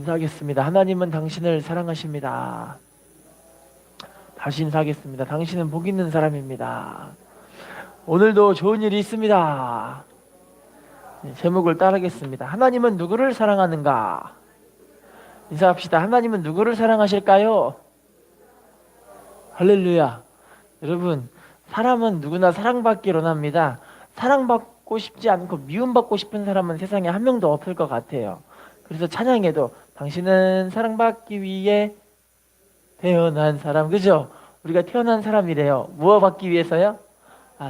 인사하겠습니다. 하나님은 당신을 사랑하십니다. 다시 인사하겠습니다. 당신은 복 있는 사람입니다. 오늘도 좋은 일이 있습니다. 제목을 따르겠습니다. 하나님은 누구를 사랑하는가? 인사합시다. 하나님은 누구를 사랑하실까요? 할렐루야. 여러분, 사람은 누구나 사랑받기를 원합니다. 사랑받고 싶지 않고 미움받고 싶은 사람은 세상에 한 명도 없을 것 같아요. 그래서 찬양에도 당신은 사랑받기 위해 태어난 사람, 그죠? 우리가 태어난 사람이래요. 무엇 받기 위해서요?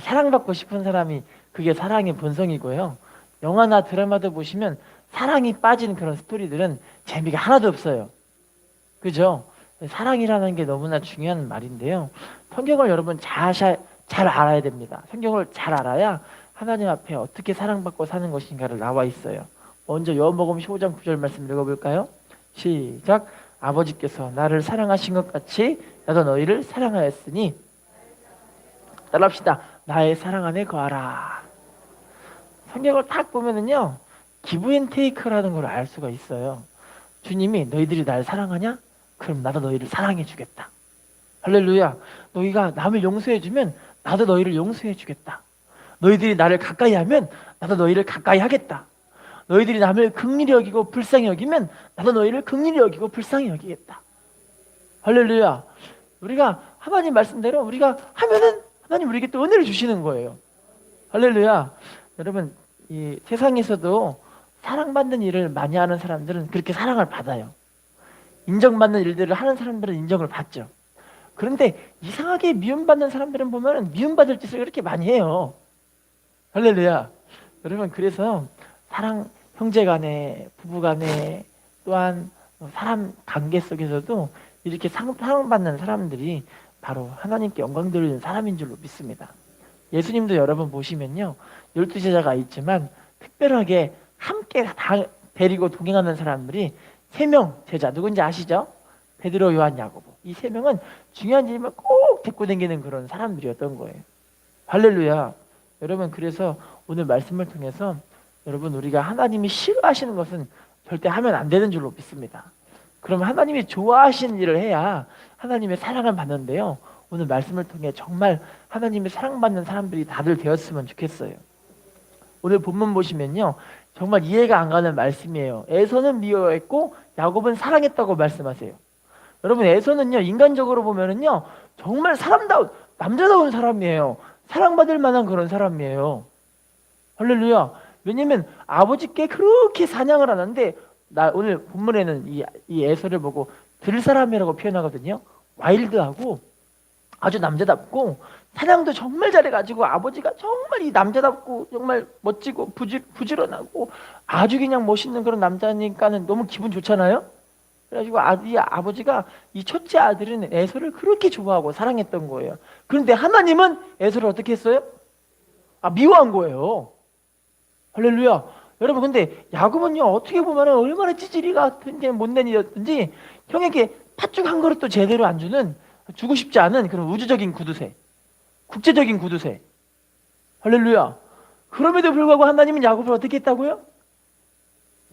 사랑받고 싶은 사람이, 그게 사랑의 본성이고요. 영화나 드라마도 보시면 사랑이 빠진 그런 스토리들은 재미가 하나도 없어요. 그죠? 사랑이라는 게 너무나 중요한 말인데요. 성경을 여러분 잘 알아야 됩니다. 성경을 잘 알아야 하나님 앞에 어떻게 사랑받고 사는 것인가를 나와 있어요. 먼저 요한복음 15장 9절 말씀 읽어볼까요? 시작. 아버지께서 나를 사랑하신 것 같이 나도 너희를 사랑하였으니 따라합시다. 나의 사랑 안에 거하라. 성경을 딱 보면은요, 기브 앤 테이크라는 걸 알 수가 있어요. 주님이 너희들이 나를 사랑하냐? 그럼 나도 너희를 사랑해 주겠다. 할렐루야. 너희가 남을 용서해 주면 나도 너희를 용서해 주겠다. 너희들이 나를 가까이 하면 나도 너희를 가까이 하겠다. 너희들이 남을 긍휼히 여기고 불쌍히 여기면 나도 너희를 긍휼히 여기고 불쌍히 여기겠다. 할렐루야. 우리가 하나님 말씀대로 우리가 하면은 하나님 우리에게 또 은혜를 주시는 거예요. 할렐루야. 여러분, 이 세상에서도 사랑받는 일을 많이 하는 사람들은 그렇게 사랑을 받아요. 인정받는 일들을 하는 사람들은 인정을 받죠. 그런데 이상하게 미움받는 사람들은 보면 미움받을 짓을 그렇게 많이 해요. 할렐루야. 여러분, 그래서 사랑, 형제 간에, 부부 간에, 또한 사람 관계 속에서도 이렇게 사랑받는 사람들이 바로 하나님께 영광 돌리는 사람인 줄로 믿습니다. 예수님도 여러분 보시면요, 12제자가 있지만 특별하게 함께 다 데리고 동행하는 사람들이 3명 제자, 누군지 아시죠? 베드로, 요한, 야고보. 이 3명은 중요한 일이면 꼭 데리고 다니는 그런 사람들이었던 거예요. 할렐루야. 여러분, 그래서 오늘 말씀을 통해서 여러분, 우리가 하나님이 싫어하시는 것은 절대 하면 안 되는 줄로 믿습니다. 그럼 하나님이 좋아하시는 일을 해야 하나님의 사랑을 받는데요, 오늘 말씀을 통해 정말 하나님의 사랑받는 사람들이 다들 되었으면 좋겠어요. 오늘 본문 보시면요, 정말 이해가 안 가는 말씀이에요. 에서는 미워했고 야곱은 사랑했다고 말씀하세요. 여러분, 에서는요, 인간적으로 보면은요, 정말 사람다운, 남자다운 사람이에요. 사랑받을 만한 그런 사람이에요. 할렐루야. 왜냐면 아버지께 그렇게 사냥을 하는데, 오늘 본문에는 이 에서를 보고 들사람이라고 표현하거든요. 와일드하고 아주 남자답고 사냥도 정말 잘해가지고 아버지가 정말 이 남자답고 정말 멋지고 부지런하고 아주 그냥 멋있는 그런 남자니까는 너무 기분 좋잖아요. 그래가지고 이 아버지가 이 첫째 아들은 에서를 그렇게 좋아하고 사랑했던 거예요. 그런데 하나님은 에서를 어떻게 했어요? 미워한 거예요. 할렐루야. 여러분, 근데 야곱은요, 어떻게 보면 얼마나 찌질이 같은지 못된 일이었든지 형에게 팥죽 한 그릇도 제대로 안 주는, 주고 싶지 않은 그런 우주적인 구두쇠, 국제적인 구두쇠. 할렐루야. 그럼에도 불구하고 하나님은 야곱을 어떻게 했다고요?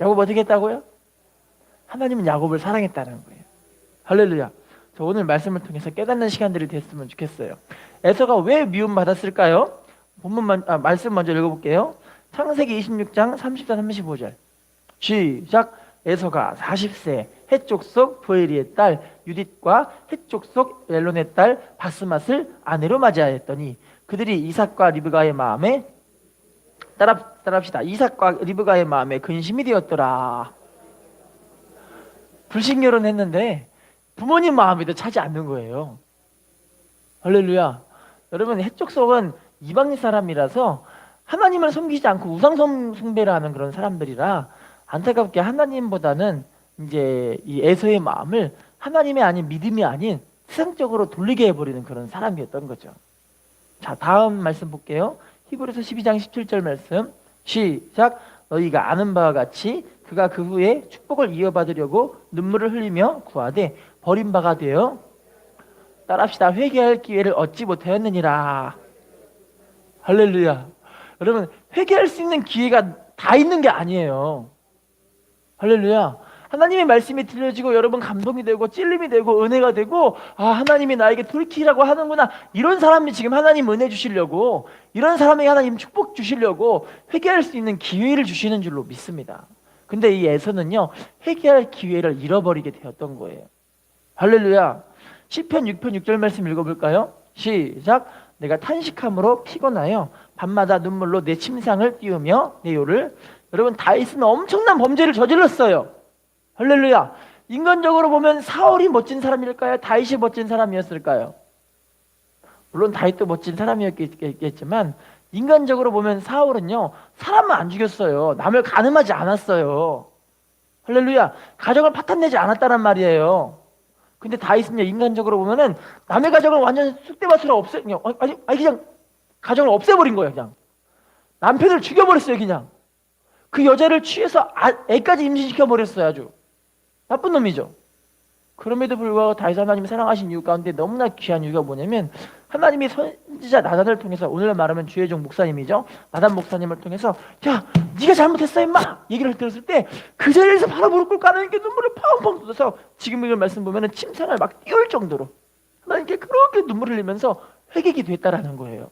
야곱 어떻게 했다고요? 하나님은 야곱을 사랑했다는 거예요. 할렐루야. 저 오늘 말씀을 통해서 깨닫는 시간들이 됐으면 좋겠어요. 에서가 왜 미움받았을까요? 말씀 먼저 읽어볼게요. 창세기 26장 34, 35절. 시작. 에서가 40세 해쪽 속 부엘리의 딸 유딧과 해쪽 속 엘론의 딸 바스맛을 아내로 맞이하였더니 그들이 이삭과 리브가의 마음에 따라합시다. 이삭과 리브가의 마음에 근심이 되었더라. 불신결혼했는데 부모님 마음에도 차지 않는 거예요. 할렐루야. 여러분, 해쪽 속은 이방 사람이라서 하나님을 섬기지 않고 우상 숭배를 하는 그런 사람들이라 안타깝게 하나님보다는 이제 이 에서의 마음을 하나님의 아닌 믿음이 아닌 세상적으로 돌리게 해버리는 그런 사람이었던 거죠. 자, 다음 말씀 볼게요. 히브리서 12장 17절 말씀. 시작. 너희가 아는 바와 같이 그가 그 후에 축복을 이어받으려고 눈물을 흘리며 구하되 버린 바가 되어 따라합시다. 회개할 기회를 얻지 못하였느니라. 할렐루야. 여러분, 회개할 수 있는 기회가 다 있는 게 아니에요. 할렐루야. 하나님의 말씀이 들려지고 여러분 감동이 되고 찔림이 되고 은혜가 되고, 아, 하나님이 나에게 돌이키라고 하는구나. 이런 사람이 지금 하나님 은혜 주시려고, 이런 사람에게 하나님 축복 주시려고 회개할 수 있는 기회를 주시는 줄로 믿습니다. 근데 이 에서는요, 회개할 기회를 잃어버리게 되었던 거예요. 할렐루야. 시편 6편 6절 말씀 읽어볼까요? 시작. 내가 탄식함으로 피곤하여 밤마다 눈물로 내 침상을 띄우며 내 요를. 여러분, 다윗은 엄청난 범죄를 저질렀어요. 할렐루야. 인간적으로 보면 사울이 멋진 사람일까요? 다윗이 멋진 사람이었을까요? 물론 다윗도 멋진 사람이었겠지만 인간적으로 보면 사울은요, 사람을 안 죽였어요. 남을 간음하지 않았어요. 할렐루야. 가정을 파탄내지 않았다는 말이에요. 근데 다윗은요, 인간적으로 보면은 남의 가정을 완전 쑥대밭으로 그냥 가정을 없애버린 거예요. 그냥 남편을 죽여버렸어요. 그냥 그 여자를 취해서 애까지 임신시켜버렸어요. 아주 나쁜 놈이죠. 그럼에도 불구하고 다윗 하나님이 사랑하신 이유 가운데 너무나 귀한 이유가 뭐냐면, 하나님이 선지자 나단을 통해서, 오늘 말하면 주의 종 목사님이죠, 나단 목사님을 통해서 야, 네가 잘못했어 임마 얘기를 들었을 때 그 자리에서 바로 무릎 꿇고 하나님께 눈물을 펑펑 쏟아서, 지금 이걸 말씀 보면은 침상을 막 띄울 정도로 하나님께 그렇게 눈물을 흘리면서 회개기도 했다라는 거예요.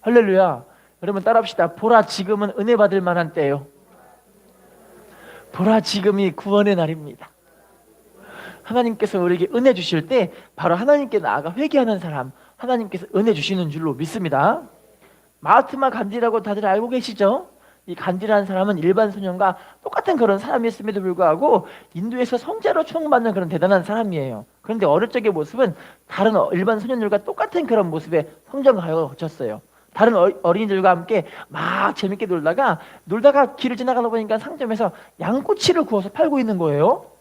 할렐루야. 여러분 따라합시다. 보라, 지금은 은혜 받을 만한 때예요. 보라, 지금이 구원의 날입니다. 하나님께서 우리에게 은혜 주실 때 바로 하나님께 나아가 회개하는 사람, 하나님께서 은혜 주시는 줄로 믿습니다. 마하트마 간디라고 다들 알고 계시죠? 이 간디라는 사람은 일반 소년과 똑같은 그런 사람이었음에도 불구하고 인도에서 성자로 추앙받는 그런 대단한 사람이에요. 그런데 어릴 적의 모습은 다른 일반 소년들과 똑같은 그런 모습의 성장과정을 거쳤어요. 다른 어린이들과 함께 막 재밌게 놀다가 길을 지나가다 보니까 상점에서 양꼬치를 구워서 팔고 있는 거예요.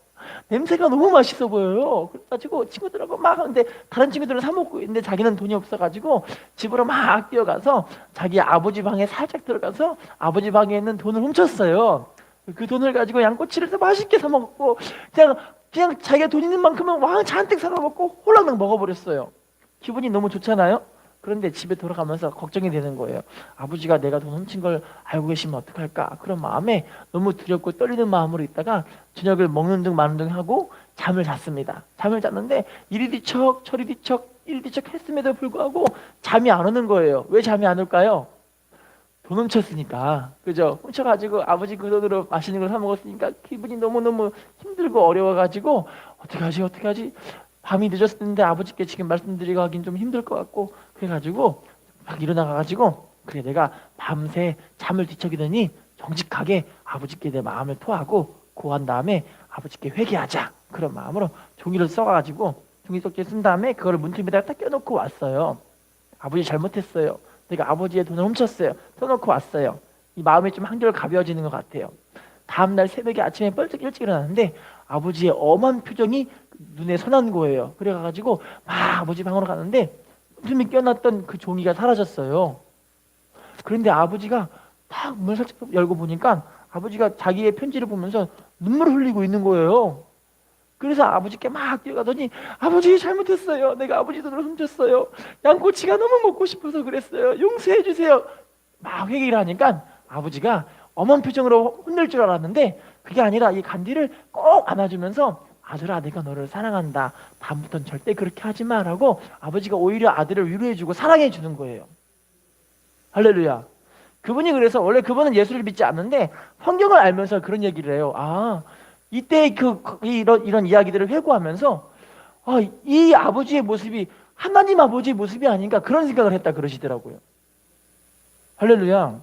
냄새가 너무 맛있어 보여요. 그래가지고 친구들하고 막 하는데, 다른 친구들은 사 먹고 있는데 자기는 돈이 없어가지고 집으로 막 뛰어가서 자기 아버지 방에 살짝 들어가서 아버지 방에 있는 돈을 훔쳤어요. 그 돈을 가지고 양꼬치를 맛있게 사 먹고 그냥 자기가 돈 있는 만큼은 왕 잔뜩 사다 먹고 홀라당 먹어버렸어요. 기분이 너무 좋잖아요. 그런데 집에 돌아가면서 걱정이 되는 거예요. 아버지가 내가 돈 훔친 걸 알고 계시면 어떡할까? 그런 마음에 너무 두렵고 떨리는 마음으로 있다가 저녁을 먹는 둥 마는 둥 하고 잠을 잤습니다. 잠을 잤는데 이리 뒤척 저리 뒤척 이리 뒤척 했음에도 불구하고 잠이 안 오는 거예요. 왜 잠이 안 올까요? 돈 훔쳤으니까. 그죠? 훔쳐가지고 아버지 그 돈으로 맛있는 걸 사 먹었으니까 기분이 너무너무 힘들고 어려워가지고 어떻게 하지? 밤이 늦었는데 아버지께 지금 말씀드리고 하긴 좀 힘들 것 같고, 그래가지고 막 일어나가지고, 그래 내가 밤새 잠을 뒤척이더니 정직하게 아버지께 내 마음을 토하고 고한 다음에 아버지께 회개하자, 그런 마음으로 종이를 써가지고 종이 쪽지에 쓴 다음에 그걸 문틈에다가 딱 껴놓고 왔어요. 아버지 잘못했어요. 내가 아버지의 돈을 훔쳤어요. 써놓고 왔어요. 이 마음이 좀 한결 가벼워지는 것 같아요. 다음날 새벽에 아침에 뻘쩍 일찍 일어났는데 아버지의 엄한 표정이 눈에 선한 거예요. 그래가지고 막 아버지 방으로 가는데 문틈에 껴놨던 그 종이가 사라졌어요. 그런데 아버지가 딱 문을 살짝 열고 보니까 아버지가 자기의 편지를 보면서 눈물을 흘리고 있는 거예요. 그래서 아버지께 막 뛰어가더니 아버지 잘못했어요. 내가 아버지 돈을 훔쳤어요. 양꼬치가 너무 먹고 싶어서 그랬어요. 용서해 주세요. 막 회개를 하니까 아버지가 엄한 표정으로 혼낼 줄 알았는데 그게 아니라 이 간디를 꼭 안아주면서 아들아, 내가 너를 사랑한다. 다음부터는 절대 그렇게 하지 마라고 아버지가 오히려 아들을 위로해주고 사랑해주는 거예요. 할렐루야. 그분이 그래서 원래 그분은 예수를 믿지 않는데 성경을 알면서 그런 얘기를 해요. 이때 이런 이야기들을 회고하면서 이 아버지의 모습이 하나님 아버지의 모습이 아닌가, 그런 생각을 했다 그러시더라고요. 할렐루야.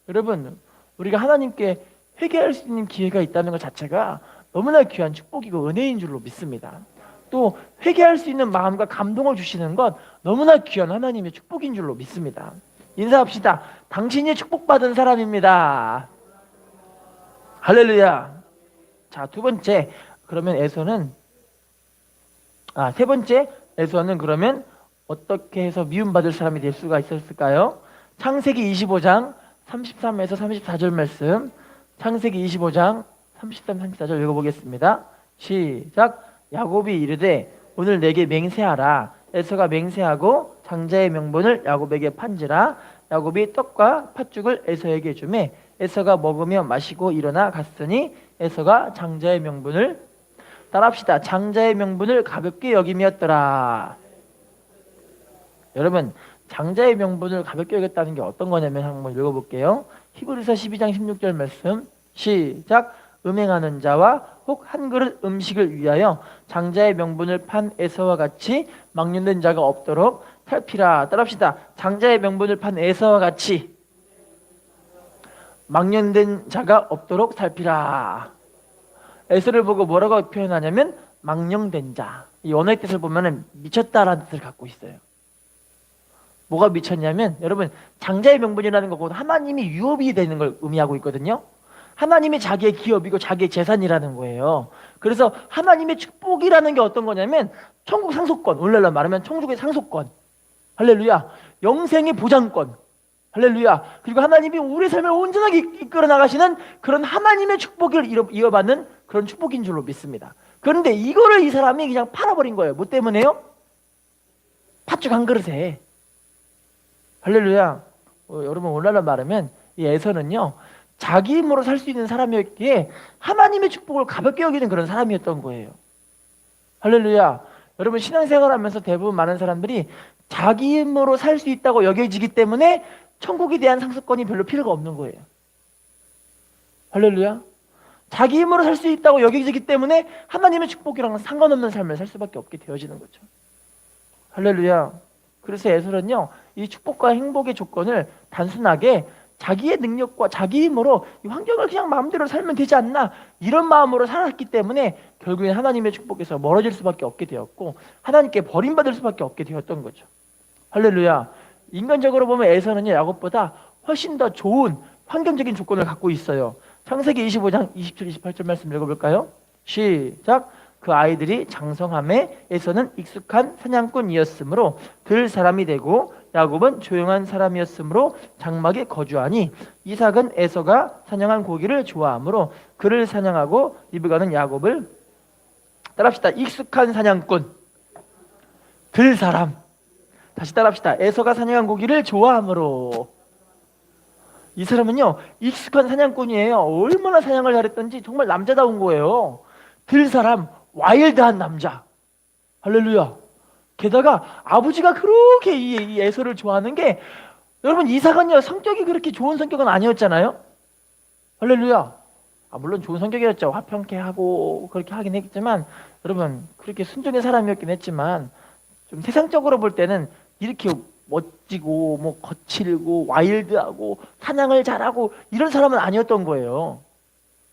여러분, 우리가 하나님께 회개할 수 있는 기회가 있다는 것 자체가 너무나 귀한 축복이고 은혜인 줄로 믿습니다. 또 회개할 수 있는 마음과 감동을 주시는 것 너무나 귀한 하나님의 축복인 줄로 믿습니다. 인사합시다. 당신이 축복받은 사람입니다. 할렐루야. 자, 두 번째, 그러면 세 번째 에서는 그러면 어떻게 해서 미움받을 사람이 될 수가 있었을까요? 창세기 25장 33에서 34절 말씀, 창세기 25장 33, 34절 읽어보겠습니다. 시작. 야곱이 이르되 오늘 내게 맹세하라. 에서가 맹세하고 장자의 명분을 야곱에게 판지라. 야곱이 떡과 팥죽을 에서에게 주매 에서가 먹으며 마시고 일어나 갔으니 에서가 장자의 명분을 따라합시다. 장자의 명분을 가볍게 여김이었더라. 여러분, 장자의 명분을 가볍게 여겼다는 게 어떤 거냐면 한번 읽어볼게요. 히브리서 12장 16절 말씀 시작. 음행하는 자와 혹 한 그릇 음식을 위하여 장자의 명분을 판 에서와 같이 망령된 자가 없도록 살피라. 따라합시다. 장자의 명분을 판 에서와 같이 망령된 자가 없도록 살피라. 에서를 보고 뭐라고 표현하냐면 망령된 자. 이 원어의 뜻을 보면 미쳤다라는 뜻을 갖고 있어요. 뭐가 미쳤냐면 여러분, 장자의 명분이라는 거고 하나님이 유업이 되는 걸 의미하고 있거든요. 하나님이 자기의 기업이고 자기의 재산이라는 거예요. 그래서 하나님의 축복이라는 게 어떤 거냐면 천국 상속권, 오늘날로 말하면 천국의 상속권, 할렐루야, 영생의 보장권, 할렐루야, 그리고 하나님이 우리 삶을 온전하게 이끌어 나가시는 그런 하나님의 축복을 이어받는 그런 축복인 줄로 믿습니다. 그런데 이거를 이 사람이 그냥 팔아버린 거예요. 뭐 때문에요? 팥죽 한 그릇에. 할렐루야. 여러분, 오늘날로 말하면 이 에서는요, 자기 힘으로 살 수 있는 사람이었기에 하나님의 축복을 가볍게 여기는 그런 사람이었던 거예요. 할렐루야. 여러분, 신앙생활하면서 대부분 많은 사람들이 자기 힘으로 살 수 있다고 여겨지기 때문에 천국에 대한 상속권이 별로 필요가 없는 거예요. 할렐루야. 자기 힘으로 살 수 있다고 여겨지기 때문에 하나님의 축복이랑 상관없는 삶을 살 수밖에 없게 되어지는 거죠. 할렐루야. 그래서 에서는요, 이 축복과 행복의 조건을 단순하게 자기의 능력과 자기 힘으로 이 환경을 그냥 마음대로 살면 되지 않나, 이런 마음으로 살았기 때문에 결국엔 하나님의 축복에서 멀어질 수밖에 없게 되었고 하나님께 버림받을 수밖에 없게 되었던 거죠. 할렐루야. 인간적으로 보면 에서는요, 야곱보다 훨씬 더 좋은 환경적인 조건을 갖고 있어요. 창세기 25장 27, 28절 말씀 읽어볼까요? 시작. 그 아이들이 장성함에 에서는 익숙한 사냥꾼이었으므로 들 사람이 되고 야곱은 조용한 사람이었으므로 장막에 거주하니 이삭은 에서가 사냥한 고기를 좋아하므로 그를 사냥하고 리브가는 야곱을, 따라합시다. 익숙한 사냥꾼, 들 사람. 다시 따라합시다. 에서가 사냥한 고기를 좋아하므로. 이 사람은요, 익숙한 사냥꾼이에요. 얼마나 사냥을 잘했던지 정말 남자다운 거예요. 들 사람, 와일드한 남자. 할렐루야. 게다가 아버지가 그렇게 이 에서를 좋아하는 게, 여러분, 이삭은요, 성격이 그렇게 좋은 성격은 아니었잖아요. 할렐루야. 물론 좋은 성격이었죠. 화평케 하고 그렇게 하긴 했지만, 여러분, 그렇게 순종의 사람이었긴 했지만 좀 세상적으로 볼 때는 이렇게 멋지고 뭐 거칠고 와일드하고 사냥을 잘하고 이런 사람은 아니었던 거예요.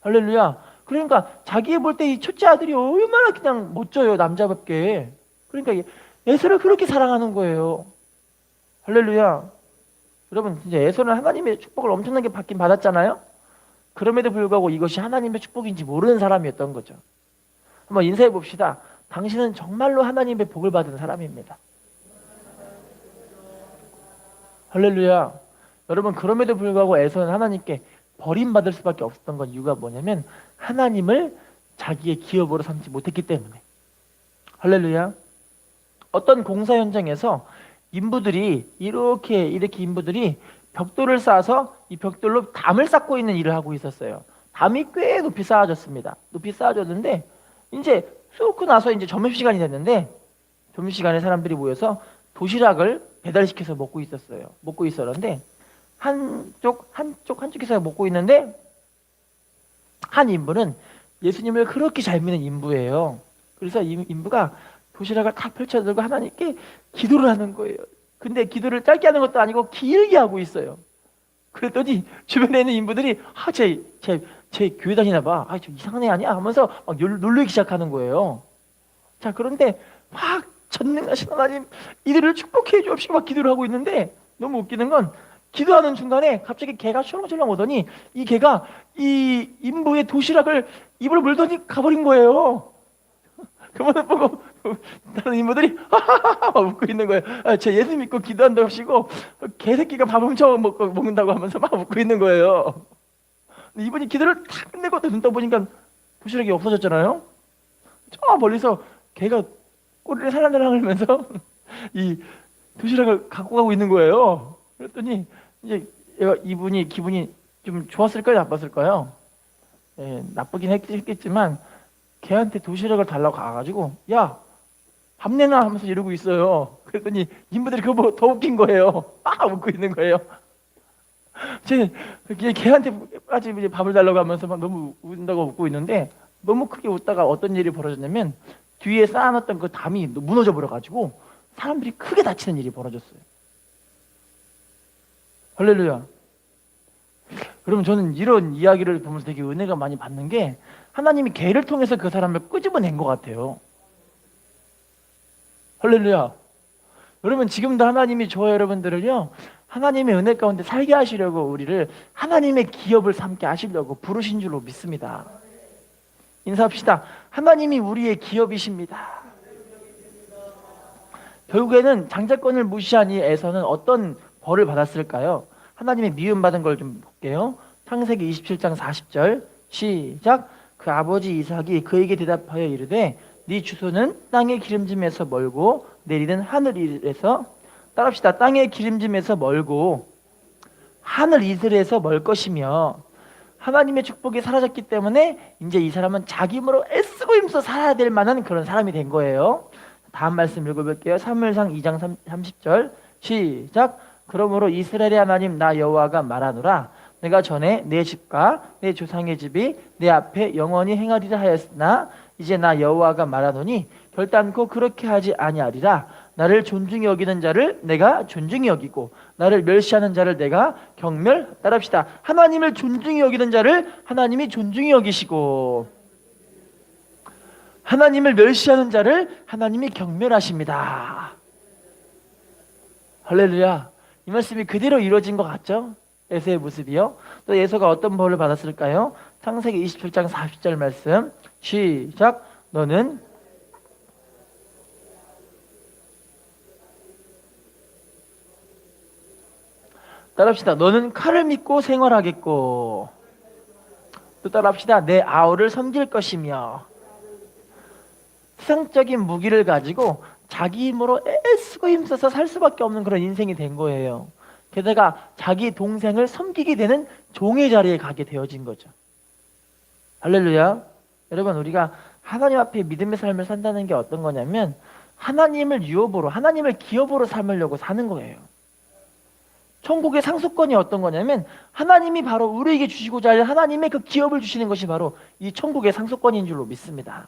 할렐루야. 그러니까 자기 볼 때 이 첫째 아들이 얼마나 그냥 멋져요, 남자답게. 그러니까 에서를 그렇게 사랑하는 거예요. 할렐루야. 여러분, 진짜 에서는 하나님의 축복을 엄청나게 받긴 받았잖아요. 그럼에도 불구하고 이것이 하나님의 축복인지 모르는 사람이었던 거죠. 한번 인사해 봅시다. 당신은 정말로 하나님의 복을 받은 사람입니다. 할렐루야. 여러분, 그럼에도 불구하고 에서는 하나님께 버림받을 수밖에 없었던 건 이유가 뭐냐면 하나님을 자기의 기업으로 삼지 못했기 때문에. 할렐루야. 어떤 공사 현장에서 인부들이 이렇게 인부들이 벽돌을 쌓아서 이 벽돌로 담을 쌓고 있는 일을 하고 있었어요. 담이 꽤 높이 쌓아졌습니다. 높이 쌓아졌는데 이제 쏟고 나서 이제 점심시간이 됐는데 점심시간에 사람들이 모여서 도시락을 배달시켜서 먹고 있었는데 한쪽에서 먹고 있는데 한 인부는 예수님을 그렇게 잘 믿는 인부예요. 그래서 이 인부가 도시락을 탁 펼쳐들고 하나님께 기도를 하는 거예요. 근데 기도를 짧게 하는 것도 아니고 길게 하고 있어요. 그랬더니 주변에 있는 인부들이 제 교회 다니나 봐. 좀 이상한 애 아니야? 하면서 막 놀리기 시작하는 거예요. 자, 그런데 막 전능하신 하나님, 이들을 축복해 주옵시고 막 기도를 하고 있는데 너무 웃기는 건 기도하는 중간에 갑자기 개가 출렁출렁 오더니 이 개가 이 인부의 도시락을 입을 물더니 가버린 거예요. 그만을 보고 다른 인부들이 하하하하 웃고 있는 거예요. 제 예수 믿고 기도한다고 하시고 개새끼가 밥 훔쳐 먹는다고 하면서 막 웃고 있는 거예요. 이분이 기도를 다 끝내고 눈 떠보니까 도시락이 없어졌잖아요. 저 멀리서 개가 꼬리를 살랑살랑 하면서 이 도시락을 갖고 가고 있는 거예요. 그랬더니 이제 이분이 기분이 좀 좋았을까요, 나빴을까요? 나쁘긴 했겠지만 걔한테 도시락을 달라고 가가지고 야 밥 내놔 하면서 이러고 있어요. 그랬더니 인부들이 그거 보고 더 웃긴 거예요. 막 웃고 있는 거예요. 걔한테까지 이제 밥을 달라고 하면서 막 너무 웃는다고 웃고 있는데 너무 크게 웃다가 어떤 일이 벌어졌냐면 뒤에 쌓아놨던 그 담이 무너져 버려가지고 사람들이 크게 다치는 일이 벌어졌어요. 할렐루야. 여러분 저는 이런 이야기를 보면서 되게 은혜가 많이 받는 게 하나님이 개를 통해서 그 사람을 끄집어낸 것 같아요. 할렐루야. 여러분 지금도 하나님이 저와 여러분들을요 하나님의 은혜 가운데 살게 하시려고 우리를 하나님의 기업을 삼게 하시려고 부르신 줄로 믿습니다. 인사합시다. 하나님이 우리의 기업이십니다. 결국에는 장자권을 무시한 이 에서는 어떤 벌을 받았을까요? 하나님의 미움받은 걸 좀 볼게요. 창세기 27장 40절 시작. 그 아버지 이삭이 그에게 대답하여 이르되 네 주소는 땅의 기름짐에서 멀고 내리는 하늘 이슬에서 따라합시다. 땅의 기름짐에서 멀고 하늘 이슬에서 멀 것이며 하나님의 축복이 사라졌기 때문에 이제 이 사람은 자기 힘으로 애쓰고 힘써 살아야 될 만한 그런 사람이 된 거예요. 다음 말씀 읽어볼게요. 사무엘상 2장 30절 시작. 그러므로 이스라엘의 하나님 나 여호와가 말하노라 내가 전에 내 집과 내 조상의 집이 내 앞에 영원히 행하리라 하였으나 이제 나 여호와가 말하노니 결단코 그렇게 하지 아니하리라. 나를 존중히 여기는 자를 내가 존중히 여기고 나를 멸시하는 자를 내가 따라합시다. 하나님을 존중히 여기는 자를 하나님이 존중히 여기시고 하나님을 멸시하는 자를 하나님이 경멸하십니다. 할렐루야. 이 말씀이 그대로 이루어진 것 같죠? 에서의 모습이요. 또 에서가 어떤 벌을 받았을까요? 창세기 27장 40절 말씀 시작. 너는 따라합시다. 너는 칼을 믿고 생활하겠고 또 따라합시다. 내 아우를 섬길 것이며 세상적인 무기를 가지고 자기 힘으로 애쓰고 힘써서 살 수밖에 없는 그런 인생이 된 거예요. 게다가 자기 동생을 섬기게 되는 종의 자리에 가게 되어진 거죠. 할렐루야. 여러분 우리가 하나님 앞에 믿음의 삶을 산다는 게 어떤 거냐면 하나님을 유업으로 하나님을 기업으로 삼으려고 사는 거예요. 천국의 상속권이 어떤 거냐면 하나님이 바로 우리에게 주시고자 할 하나님의 그 기업을 주시는 것이 바로 이 천국의 상속권인 줄로 믿습니다.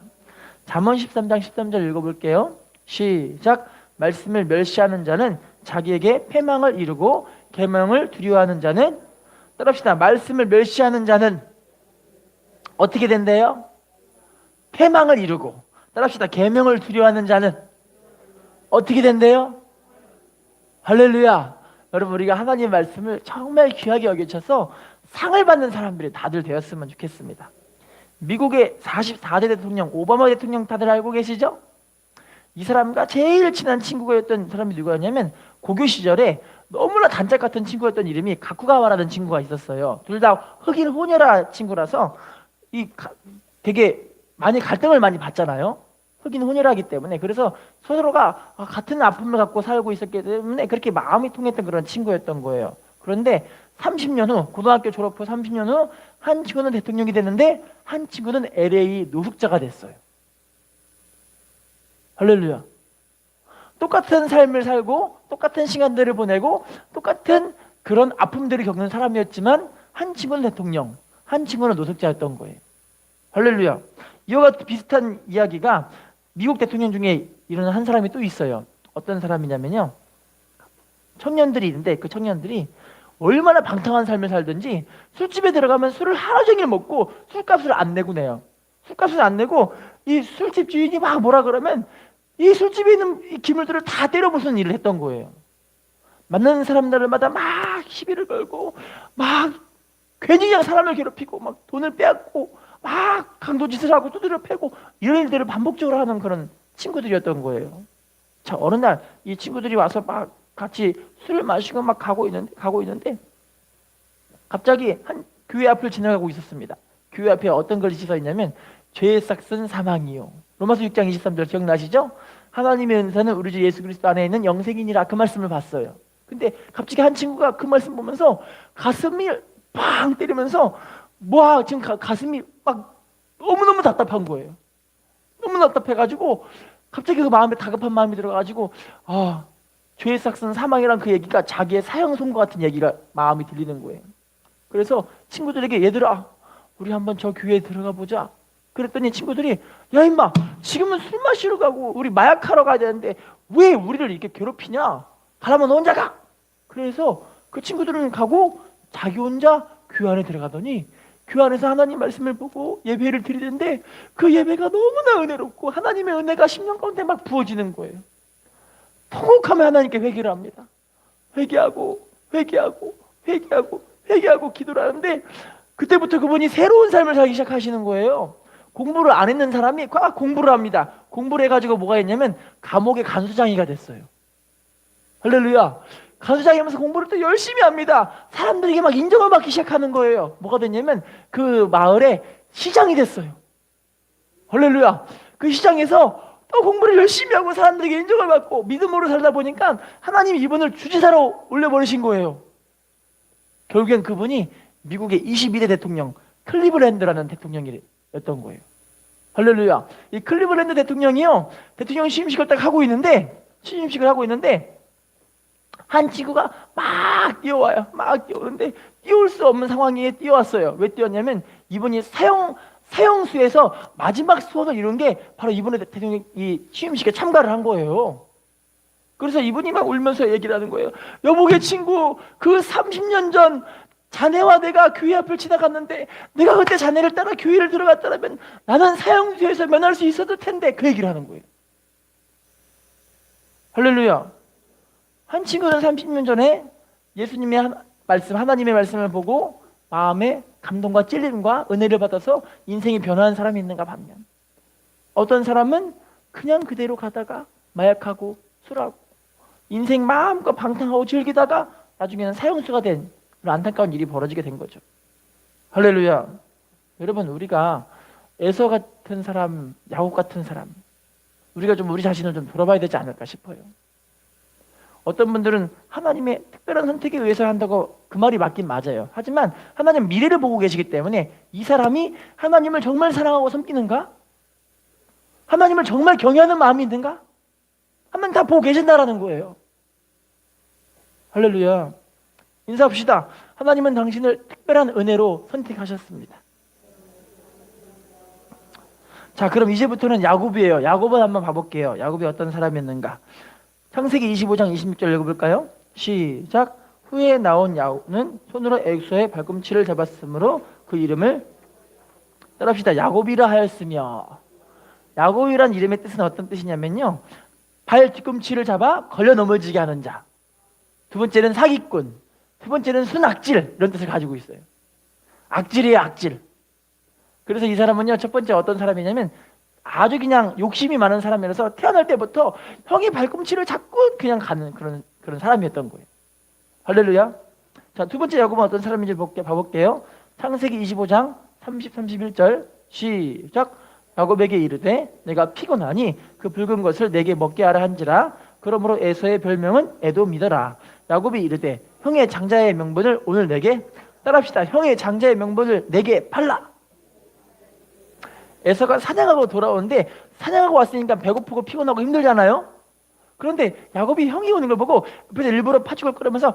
잠언 13장 13절 읽어볼게요. 시작. 말씀을 멸시하는 자는 자기에게 패망을 이루고 계명을 두려워하는 자는 따라합시다. 말씀을 멸시하는 자는 어떻게 된대요? 패망을 이루고 따라합시다. 계명을 두려워하는 자는 어떻게 된대요? 할렐루야. 여러분 우리가 하나님의 말씀을 정말 귀하게 여겨쳐서 상을 받는 사람들이 다들 되었으면 좋겠습니다. 미국의 44대 대통령 오바마 대통령 다들 알고 계시죠? 이 사람과 제일 친한 친구였던 사람이 누구였냐면 고교 시절에 너무나 단짝 같은 친구였던 이름이 가쿠가와라는 친구가 있었어요. 둘 다 흑인 호녀라 친구라서 되게 많이 갈등을 많이 받잖아요. 흑인 혼혈하기 때문에. 그래서 서로가 같은 아픔을 갖고 살고 있었기 때문에 그렇게 마음이 통했던 그런 친구였던 거예요. 그런데 30년 후 고등학교 졸업 후 30년 후 한 친구는 대통령이 됐는데 한 친구는 LA 노숙자가 됐어요. 할렐루야. 똑같은 삶을 살고 똑같은 시간들을 보내고 똑같은 그런 아픔들을 겪는 사람이었지만 한 친구는 대통령, 한 친구는 노숙자였던 거예요. 할렐루야. 이와 같은 비슷한 이야기가 미국 대통령 중에 일어난 한 사람이 또 있어요. 어떤 사람이냐면요. 청년들이 있는데 그 청년들이 얼마나 방탕한 삶을 살든지 술집에 들어가면 술을 하루 종일 먹고 술값을 안 내고 내요. 술값을 안 내고 이 술집 주인이 막 뭐라 그러면 이 술집에 있는 이 기물들을 다 때려 부수는 일을 했던 거예요. 만나는 사람들마다 막 시비를 걸고 막 괜히 그냥 사람을 괴롭히고 막 돈을 빼앗고 막 강도짓을 하고 두드려 패고 이런 일들을 반복적으로 하는 그런 친구들이었던 거예요. 자, 어느 날 이 친구들이 와서 막 같이 술을 마시고 막 가고 있는데 갑자기 한 교회 앞을 지나가고 있었습니다. 교회 앞에 어떤 글이 써 있냐면 죄의 싹은 사망이요. 로마서 6장 23절 기억나시죠? 하나님의 은사는 우리 주 예수 그리스도 안에 있는 영생이니라 그 말씀을 봤어요. 근데 갑자기 한 친구가 그 말씀 보면서 가슴이 팡 때리면서 지금 가슴이 막 너무너무 답답한 거예요. 너무 답답해가지고 갑자기 그 마음에 다급한 마음이 들어가지고 죄의 삭은 사망이란 그 얘기가 자기의 사형 선고 같은 얘기가 마음이 들리는 거예요. 그래서 친구들에게 얘들아 우리 한번 저 교회에 들어가 보자. 그랬더니 친구들이 야 임마 지금은 술 마시러 가고 우리 마약하러 가야 되는데 왜 우리를 이렇게 괴롭히냐? 가라면 너 혼자 가. 그래서 그 친구들은 가고 자기 혼자 교회 안에 들어가더니 교회 안에서 하나님 말씀을 보고 예배를 드리는데 그 예배가 너무나 은혜롭고 하나님의 은혜가 10년 가운데 막 부어지는 거예요. 통곡하며 하나님께 회개를 합니다. 회개하고 기도를 하는데 그때부터 그분이 새로운 삶을 살기 시작하시는 거예요. 공부를 안 했는 사람이 공부를 합니다. 공부를 해가지고 뭐가 했냐면 감옥의 간수장이가 됐어요. 할렐루야. 간수장이 하면서 공부를 또 열심히 합니다. 사람들에게 막 인정을 받기 시작하는 거예요. 뭐가 됐냐면 그 마을에 시장이 됐어요. 할렐루야. 그 시장에서 또 공부를 열심히 하고 사람들에게 인정을 받고 믿음으로 살다 보니까 하나님이 이분을 주지사로 올려버리신 거예요. 결국엔 그분이 미국의 22대 대통령 클리블랜드라는 대통령이었던 거예요. 할렐루야. 이 클리블랜드 대통령이요, 대통령 취임식을 딱 하고 있는데 한 친구가 막 뛰어와요. 막 뛰어오는데 뛰어올 수 없는 상황에 뛰어왔어요. 왜 뛰었냐면 이분이 사형수에서 마지막 수업을 이룬 게 바로 이번에 대통령 이 취임식에 참가를 한 거예요. 그래서 이분이 막 울면서 얘기를 하는 거예요. 여보게 친구, 그 30년 전 자네와 내가 교회 앞을 지나갔는데 내가 그때 자네를 따라 교회를 들어갔다면 나는 사형수에서 면할 수 있었을 텐데, 그 얘기를 하는 거예요. 할렐루야. 한 친구는 30년 전에 예수님의 말씀, 하나님의 말씀을 보고 마음에 감동과 찔림과 은혜를 받아서 인생이 변화한 사람이 있는가 반면, 어떤 사람은 그냥 그대로 가다가 마약하고 술하고 인생 마음껏 방탕하고 즐기다가 나중에는 사형수가 된 그런 안타까운 일이 벌어지게 된 거죠. 할렐루야. 여러분, 우리가 에서 같은 사람, 야곱 같은 사람, 우리가 좀 우리 자신을 좀 돌아봐야 되지 않을까 싶어요. 어떤 분들은 하나님의 특별한 선택에 의해서 한다고, 그 말이 맞긴 맞아요. 하지만 하나님 미래를 보고 계시기 때문에 이 사람이 하나님을 정말 사랑하고 섬기는가? 하나님을 정말 경외하는 마음이 있는가? 하나님 다 보고 계신다라는 거예요. 할렐루야. 인사합시다. 하나님은 당신을 특별한 은혜로 선택하셨습니다. 자, 그럼 이제부터는 야곱이에요. 야곱을 한번 봐볼게요. 야곱이 어떤 사람이었는가? 창세기 25장 26절 읽어볼까요? 시작. 후에 나온 야곱은 손으로 애굽서의 발꿈치를 잡았으므로 그 이름을 따라합시다. 야곱이라 하였으며. 야곱이란 이름의 뜻은 어떤 뜻이냐면요, 발 뒤꿈치를 잡아 걸려 넘어지게 하는 자. 두 번째는 사기꾼, 두 번째는 순악질, 이런 뜻을 가지고 있어요. 악질이에요, 악질. 그래서 이 사람은요, 첫 번째 어떤 사람이냐면 아주 그냥 욕심이 많은 사람이라서 태어날 때부터 형의 발꿈치를 잡고 그냥 가는 그런 사람이었던 거예요. 할렐루야. 자, 두 번째 야곱은 어떤 사람인지 봐볼게요. 창세기 25장 30, 31절 시작. 야곱에게 이르되 내가 피곤하니 그 붉은 것을 내게 먹게 하라 한지라. 그러므로 에서의 별명은 에돔이더라. 야곱이 이르되 형의 장자의 명분을 오늘 내게, 따라합시다. 형의 장자의 명분을 내게 팔라. 에서가 사냥하고 돌아오는데, 사냥하고 왔으니까 배고프고 피곤하고 힘들잖아요. 그런데 야곱이 형이 오는 걸 보고 옆에서 일부러 파죽을 끓으면서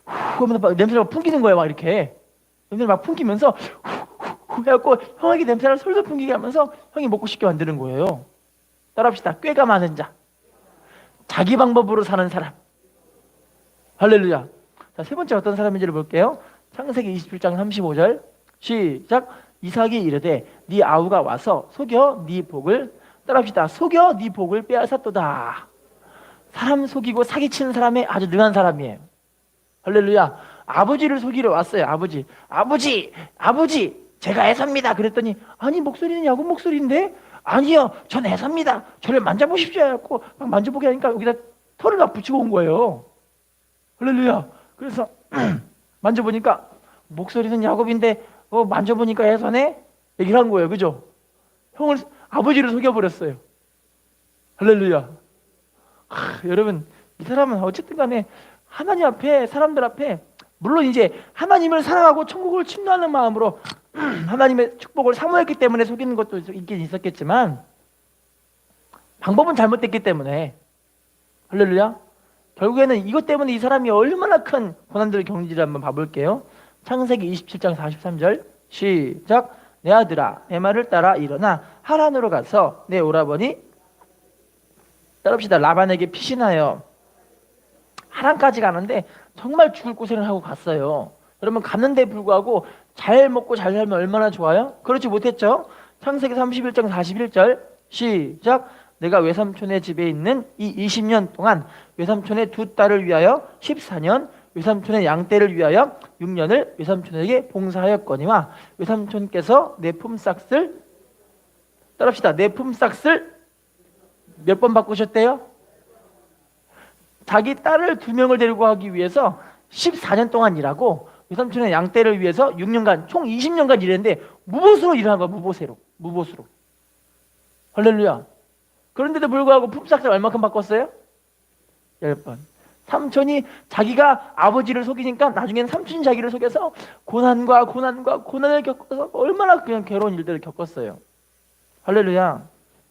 후 하면서 냄새를 막 풍기는 거예요. 막 이렇게 냄새를 막 풍기면서 후 해갖고 형에게 냄새를 솔솔 풍기게 하면서 형이 먹고 싶게 만드는 거예요. 따라합시다. 꾀가 많은 자, 자기 방법으로 사는 사람. 할렐루야. 자, 세 번째 어떤 사람인지를 볼게요. 창세기 27장 35절 시작. 이삭이 이르되 네 아우가 와서 속여 네 복을, 따라합시다. 속여 네 복을 빼앗았도다. 사람 속이고 사기치는 사람이 아주 능한 사람이에요. 할렐루야. 아버지를 속이러 왔어요. 아버지 제가 에서입니다. 그랬더니 아니, 목소리는 야곱 목소리인데, 아니요 전 에서입니다. 저를 만져보십시오 해갖고 막 만져보게 하니까 여기다 털을 막 붙이고 온 거예요. 할렐루야. 그래서 만져보니까 목소리는 야곱인데 만져보니까 에서네? 얘기를 한 거예요. 그죠? 아버지를 속여버렸어요. 할렐루야. 여러분, 이 사람은 어쨌든 간에 하나님 앞에, 사람들 앞에, 물론 이제 하나님을 사랑하고 천국을 침노하는 마음으로 하나님의 축복을 사모했기 때문에 속이는 것도 있긴 있었겠지만 방법은 잘못됐기 때문에 할렐루야. 결국에는 이것 때문에 이 사람이 얼마나 큰 고난들을 겪는지를 한번 봐볼게요. 창세기 27장 43절 시작. 내 아들아 내 말을 따라 일어나 하란으로 가서 내 오라버니 따릅시다 라반에게 피신하여 하란까지 가는데 정말 죽을 고생을 하고 갔어요. 여러분 갔는데 불구하고 잘 먹고 잘 살면 얼마나 좋아요? 그렇지 못했죠? 창세기 31장 41절 시작. 내가 외삼촌의 집에 있는 이 20년 동안 외삼촌의 두 딸을 위하여 14년 외삼촌의 양떼를 위하여 6년을 외삼촌에게 봉사하였거니와 외삼촌께서 내 품삯을 따릅시다. 내 품삯을 몇 번 바꾸셨대요? 자기 딸을 2명을 데리고 가기 위해서 14년 동안 일하고 외삼촌의 양떼를 위해서 6년간 총 20년간 일했는데 무보수로 일하는 거야. 무보수로. 할렐루야. 그런데도 불구하고 품삯을 얼마큼 바꿨어요? 10번. 삼촌이 자기가 아버지를 속이니까 나중에는 삼촌이 자기를 속여서 고난을 겪어서 얼마나 그냥 괴로운 일들을 겪었어요. 할렐루야.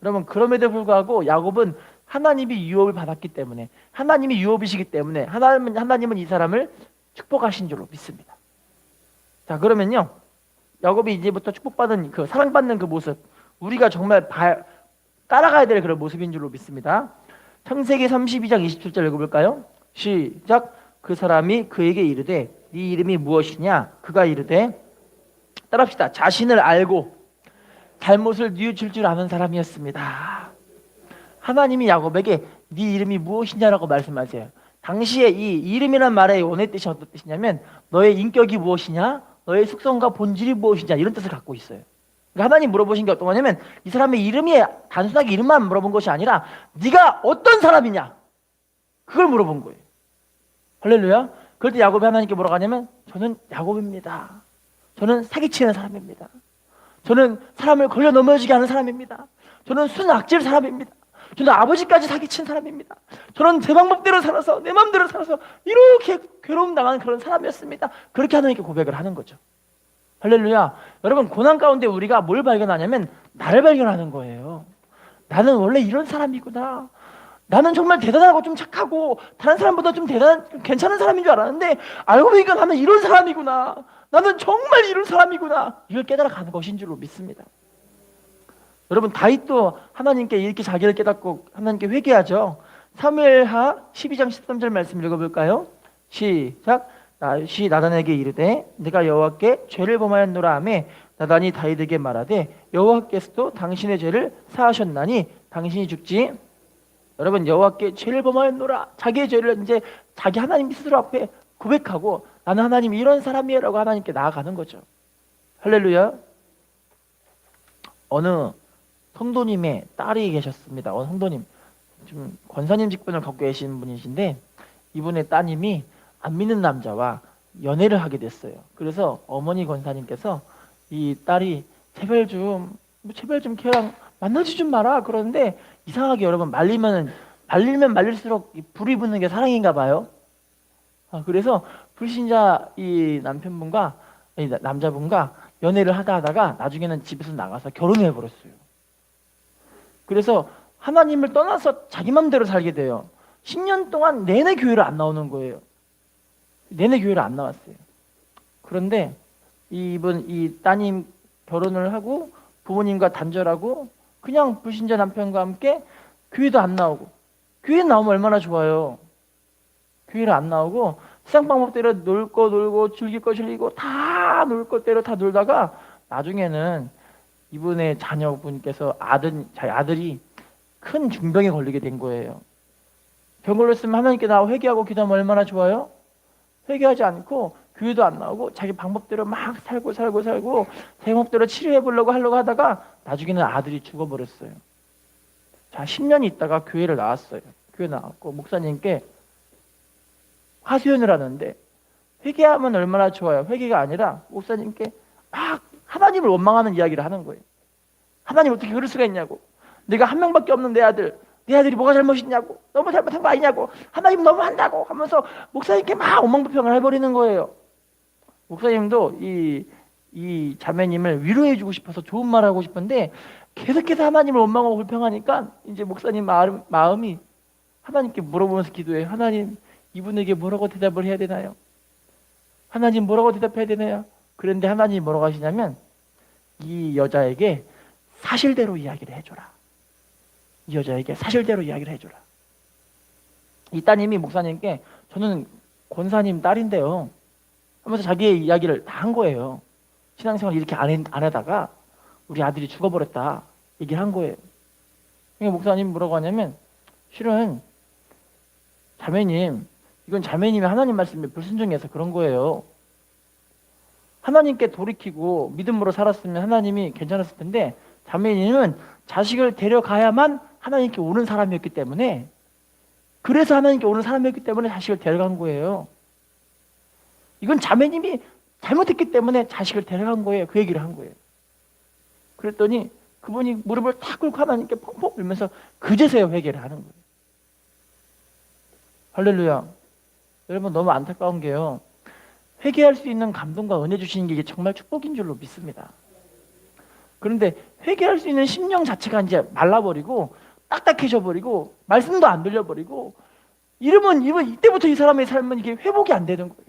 여러분 그럼에도 불구하고 야곱은 하나님이 유업을 받았기 때문에 하나님이 유업이시기 때문에 하나님은 이 사람을 축복하신 줄로 믿습니다. 자 그러면요 야곱이 이제부터 축복받은 그 사랑받는 그 모습 우리가 정말 따라가야 될 그런 모습인 줄로 믿습니다. 창세기 32장 27절 읽어볼까요? 시작. 그 사람이 그에게 이르되 네 이름이 무엇이냐? 그가 이르되 따라합시다. 자신을 알고 잘못을 뉘우칠 줄 아는 사람이었습니다. 하나님이 야곱에게 네 이름이 무엇이냐라고 말씀하세요. 당시에 이 이름이란 말의 원의 뜻이 어떤 뜻이냐면 너의 인격이 무엇이냐? 너의 숙성과 본질이 무엇이냐? 이런 뜻을 갖고 있어요. 그러니까 하나님 물어보신 게 어떤 거냐면 이 사람의 이름이 단순하게 이름만 물어본 것이 아니라 네가 어떤 사람이냐? 그걸 물어본 거예요. 할렐루야. 그럴 때 야곱이 하나님께 뭐라고 하냐면 저는 야곱입니다. 저는 사기치는 사람입니다. 저는 사람을 걸려 넘어지게 하는 사람입니다. 저는 순악질 사람입니다. 저는 아버지까지 사기친 사람입니다. 저는 제 방법대로 살아서 내 마음대로 살아서 이렇게 괴로움 당하는 그런 사람이었습니다. 그렇게 하나님께 고백을 하는 거죠. 할렐루야. 여러분 고난 가운데 우리가 뭘 발견하냐면 나를 발견하는 거예요. 나는 원래 이런 사람이구나. 나는 정말 대단하고 좀 착하고 다른 사람보다 좀 괜찮은 사람인 줄 알았는데 알고 보니까 나는 이런 사람이구나. 나는 정말 이런 사람이구나. 이걸 깨달아가는 것인 줄로 믿습니다. 여러분 다윗도 하나님께 이렇게 자기를 깨닫고 하나님께 회개하죠. 사무엘하 12장 13절 말씀 읽어볼까요? 시작. 나단에게 이르되 내가 여호와께 죄를 범하였노라 하매 나단이 다윗에게 말하되 여호와께서도 당신의 죄를 사하셨나니 당신이 죽지. 여러분 여호와께 죄를 범하였노라. 자기의 죄를 이제 자기 하나님 스스로 앞에 고백하고 나는 하나님 이런 사람이에요 라고 하나님께 나아가는 거죠. 할렐루야. 어느 성도님의 딸이 계셨습니다. 어느 성도님 좀 권사님 직분을 갖고 계신 분이신데 이분의 따님이 안 믿는 남자와 연애를 하게 됐어요. 그래서 어머니 권사님께서 이 딸이 제발 좀 걔랑 만나지 좀 마라 그러는데 이상하게 여러분 말리면 말릴수록 불이 붙는 게 사랑인가 봐요. 그래서 불신자 이 남자분과 연애를 하다가 나중에는 집에서 나가서 결혼해 버렸어요. 그래서 하나님을 떠나서 자기 맘대로 살게 돼요. 10년 동안 내내 교회를 안 나오는 거예요. 내내 교회를 안 나왔어요. 그런데 이 따님 결혼을 하고 부모님과 단절하고 그냥 불신자 남편과 함께 교회도 안 나오고 교회 나오면 얼마나 좋아요. 교회를 안 나오고 세상 방법대로 놀 거 놀고 즐길 거 즐기고 다 놀 것대로 다 놀다가 나중에는 이분의 자녀분께서 자기 아들이 큰 중병에 걸리게 된 거예요. 병 걸렸으면 하나님께 나와 회개하고 기도하면 얼마나 좋아요? 회개하지 않고 교회도 안 나오고 자기 방법대로 막 살고 자기 방법대로 치료해보려고 하려고 하다가 나중에는 아들이 죽어버렸어요. 자, 10년이 있다가 교회를 나왔어요. 교회 나왔고 목사님께 하소연을 하는데 회개하면 얼마나 좋아요. 회개가 아니라 목사님께 막 하나님을 원망하는 이야기를 하는 거예요. 하나님 어떻게 그럴 수가 있냐고. 내가 한 명밖에 없는 내 아들이 뭐가 잘못이냐고. 너무 잘못한 거 아니냐고. 하나님 너무 한다고 하면서 목사님께 막 원망불평을 해버리는 거예요. 목사님도 이 이 자매님을 위로해주고 싶어서 좋은 말 하고 싶은데 계속해서 하나님을 원망하고 불평하니까 이제 목사님 마음이 하나님께 물어보면서 기도해. 하나님, 이분에게 뭐라고 대답을 해야 되나요? 하나님 뭐라고 대답해야 되나요? 그런데 하나님이 뭐라고 하시냐면 이 여자에게 사실대로 이야기를 해줘라. 이 여자에게 사실대로 이야기를 해줘라. 이 따님이 목사님께 저는 권사님 딸인데요 하면서 자기의 이야기를 다 한 거예요. 신앙생활 이렇게 안 하다가 우리 아들이 죽어버렸다 얘기를 한 거예요. 그러니까 목사님 뭐라고 하냐면 실은 자매님, 이건 자매님이 하나님 말씀에 불순종해서 그런 거예요. 하나님께 돌이키고 믿음으로 살았으면 하나님이 괜찮았을 텐데 자매님은 자식을 데려가야만 하나님께 오는 사람이었기 때문에, 그래서 하나님께 오는 사람이었기 때문에 자식을 데려간 거예요. 이건 자매님이 잘못했기 때문에 자식을 데려간 거예요. 그 얘기를 한 거예요. 그랬더니 그분이 무릎을 탁 꿇고 하나님께 펑펑 울면서 그제서야 회개를 하는 거예요. 할렐루야. 여러분, 너무 안타까운 게요, 회개할 수 있는 감동과 은혜 주시는 게 이게 정말 축복인 줄로 믿습니다. 그런데 회개할 수 있는 심령 자체가 이제 말라버리고 딱딱해져 버리고 말씀도 안 들려버리고 이러면 이때부터 이 사람의 삶은 이게 회복이 안 되는 거예요.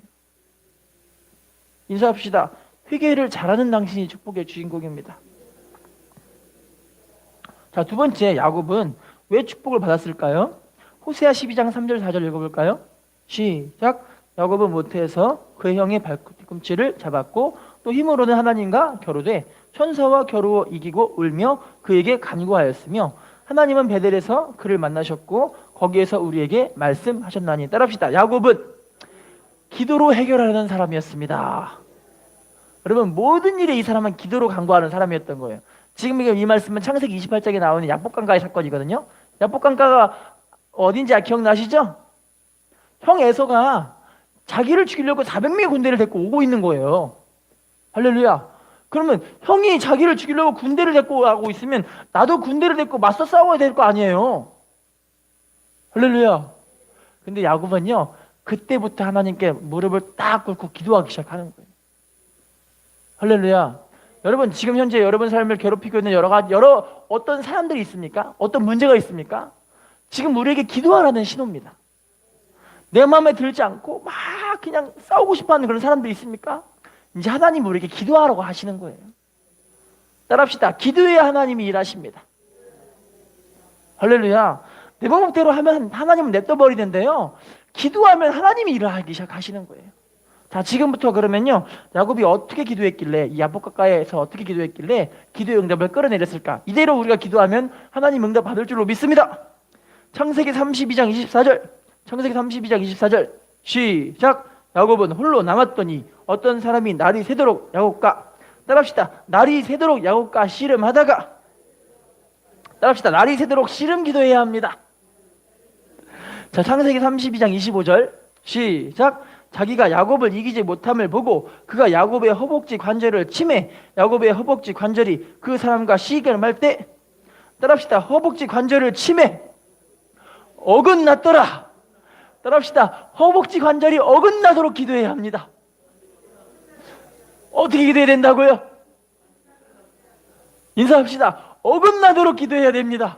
인사합시다. 회개를 잘하는 당신이 축복의 주인공입니다. 자, 두 번째, 야곱은 왜 축복을 받았을까요? 호세아 12장 3절 4절 읽어볼까요? 시작. 야곱은 모태에서 그의 형의 발꿈치를 잡았고 또 힘으로는 하나님과 겨루되 천사와 겨루어 이기고 울며 그에게 간구하였으며 하나님은 베델에서 그를 만나셨고 거기에서 우리에게 말씀하셨나니. 따라합시다. 야곱은 기도로 해결하는 사람이었습니다. 여러분, 모든 일에 이 사람은 기도로 간구하는 사람이었던 거예요. 지금 이 말씀은 창세기 28장에 나오는 약복강가의 사건이거든요. 약복강가가 어딘지 기억나시죠? 형 에서가 자기를 죽이려고 400명의 군대를 데리고 오고 있는 거예요. 할렐루야. 그러면 형이 자기를 죽이려고 군대를 데리고 오고 있으면 나도 군대를 데리고 맞서 싸워야 될 거 아니에요. 할렐루야. 근데 야곱은요, 그때부터 하나님께 무릎을 딱 꿇고 기도하기 시작하는 거예요. 할렐루야. 여러분, 지금 현재 여러분 삶을 괴롭히고 있는 여러 어떤 사람들이 있습니까? 어떤 문제가 있습니까? 지금 우리에게 기도하라는 신호입니다. 내 마음에 들지 않고 막 그냥 싸우고 싶어하는 그런 사람들이 있습니까? 이제 하나님 우리에게 기도하라고 하시는 거예요. 따라합시다. 기도해야 하나님이 일하십니다. 할렐루야. 내 방법대로 하면 하나님은 냅둬버리는데요, 기도하면 하나님이 일을 하기 시작하시는 거예요. 자, 지금부터 그러면요, 야곱이 어떻게 기도했길래, 이 야복강가에서 어떻게 기도했길래 기도의 응답을 끌어내렸을까? 이대로 우리가 기도하면 하나님 응답 받을 줄로 믿습니다. 창세기 32장 24절. 창세기 32장 24절. 시작. 야곱은 홀로 남았더니 어떤 사람이 날이 새도록 야곱과, 따라합시다. 날이 새도록 야곱과 씨름하다가, 따라합시다. 날이 새도록 씨름 기도해야 합니다. 자, 창세기 32장 25절. 시작. 자기가 야곱을 이기지 못함을 보고 그가 야곱의 허벅지 관절을 치매 야곱의 허벅지 관절이 그 사람과 씨름할 때, 따라합시다. 허벅지 관절을 치매 어긋났더라. 따라합시다. 허벅지 관절이 어긋나도록 기도해야 합니다. 어떻게 기도해야 된다고요? 인사합시다. 어긋나도록 기도해야 됩니다.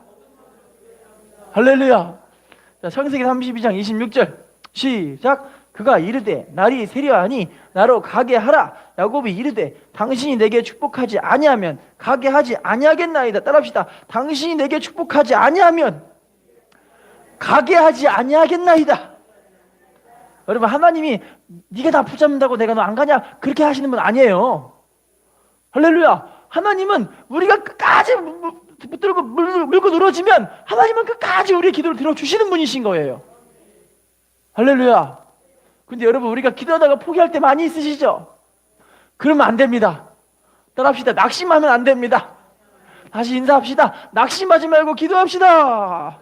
할렐루야. 자, 창세기 32장 26절. 시작. 그가 이르되 날이 세려하니 나로 가게 하라. 야곱이 이르되 당신이 내게 축복하지 아니하면 가게 하지 아니하겠나이다. 따라합시다. 당신이 내게 축복하지 아니하면 가게 하지 아니하겠나이다. 여러분, 하나님이 네가 나 붙잡는다고 내가 너 안 가냐 그렇게 하시는 분 아니에요. 할렐루야. 하나님은 우리가 끝까지 붙들고 물고 늘어지면 하나님은 끝까지 우리의 기도를 들어주시는 분이신 거예요. 할렐루야. 근데 여러분, 우리가 기도하다가 포기할 때 많이 있으시죠? 그러면 안 됩니다. 따라합시다. 낙심하면 안 됩니다. 다시 인사합시다. 낙심하지 말고 기도합시다.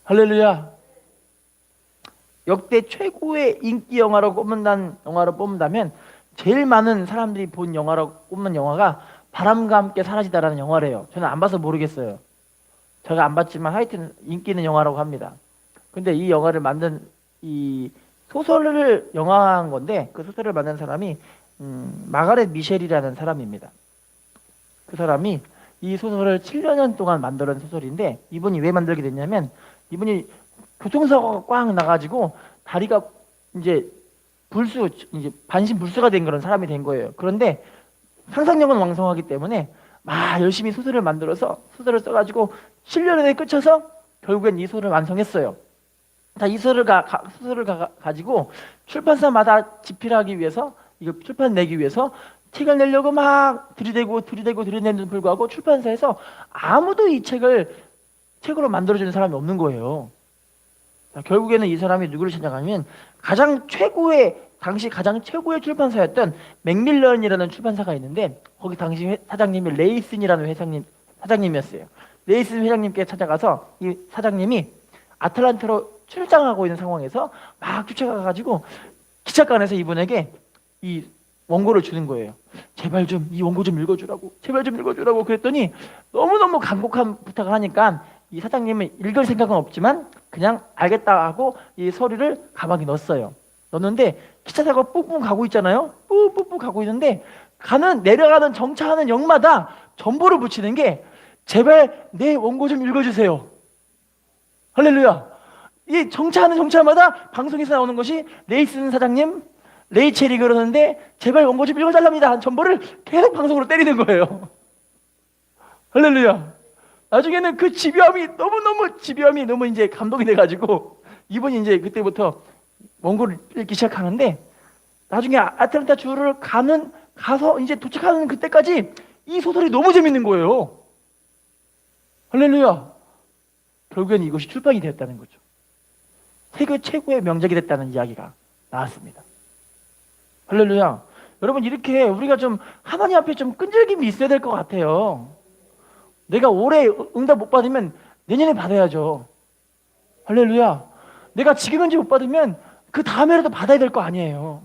할렐루야. 역대 최고의 인기 영화로 뽑는다면 제일 많은 사람들이 본 영화로 꼽는 영화가 바람과 함께 사라지다라는 영화래요. 저는 안 봐서 모르겠어요. 제가 안 봤지만 하여튼 인기 있는 영화라고 합니다. 근데 이 영화를 만든, 이 소설을 영화한 건데 그 소설을 만든 사람이 마가렛 미셸이라는 사람입니다. 그 사람이 이 소설을 7년 동안 만들어낸 소설인데, 이분이 왜 만들게 됐냐면, 이분이 교통사고가 꽝 나가지고 다리가 이제 이제 반신불수가 된 그런 사람이 된 거예요. 그런데 상상력은 왕성하기 때문에 막 열심히 소설을 만들어서 소설을 써가지고 7년에 끝쳐서 결국엔 이 소설을 완성했어요. 자, 이 소설을 가지고 출판사마다 집필하기 위해서, 이거 출판 내기 위해서 책을 내려고 막 들이대는데도 불구하고 출판사에서 아무도 이 책을 책으로 만들어주는 사람이 없는 거예요. 자, 결국에는 이 사람이 누구를 찾아가면 당시 가장 최고의 출판사였던 맥밀런이라는 출판사가 있는데, 거기 당시 사장님이 레이슨이라는 사장님이었어요. 레이슨 회장님께 찾아가서 이 사장님이 아틀란타로 출장하고 있는 상황에서 막 쫓아가가지고 기차관에서 이분에게 이 원고를 주는 거예요. 제발 좀 이 원고 좀 읽어주라고, 제발 좀 읽어주라고. 그랬더니 너무너무 간곡한 부탁을 하니까 이 사장님은 읽을 생각은 없지만 그냥 알겠다 하고 이 서류를 가방에 넣었어요. 넣었는데 기차 타고 뿡뿡 가고 있잖아요. 뿡뿡 가고 있는데 내려가는 정차하는 역마다 전보를 붙이는 게, 제발 내 원고 좀 읽어주세요. 할렐루야. 이 정차마다 방송에서 나오는 것이 레이슨 사장님, 레이첼이 그러는데 제발 원고 좀 읽어달랍니다 한 전보를 계속 방송으로 때리는 거예요. 할렐루야. 나중에는 그 집요함이 너무 이제 감동이 돼가지고 이분이 이제 그때부터 원고를 읽기 시작하는데, 나중에 아틀란타 주를 가서 이제 도착하는 그때까지 이 소설이 너무 재밌는 거예요. 할렐루야. 결국엔 이것이 출판이 되었다는 거죠. 세계 최고의 명작이 됐다는 이야기가 나왔습니다. 할렐루야. 여러분, 이렇게 우리가 좀 하나님 앞에 좀 끈질김이 있어야 될 것 같아요. 내가 올해 응답 못 받으면 내년에 받아야죠. 할렐루야. 내가 지금 현재 못 받으면 그 다음에라도 받아야 될 거 아니에요.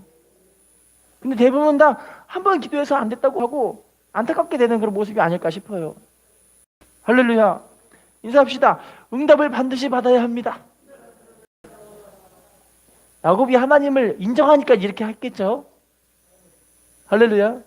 근데 대부분 다 한 번 기도해서 안 됐다고 하고 안타깝게 되는 그런 모습이 아닐까 싶어요. 할렐루야. 인사합시다. 응답을 반드시 받아야 합니다. 야곱이 하나님을 인정하니까 이렇게 했겠죠. 할렐루야.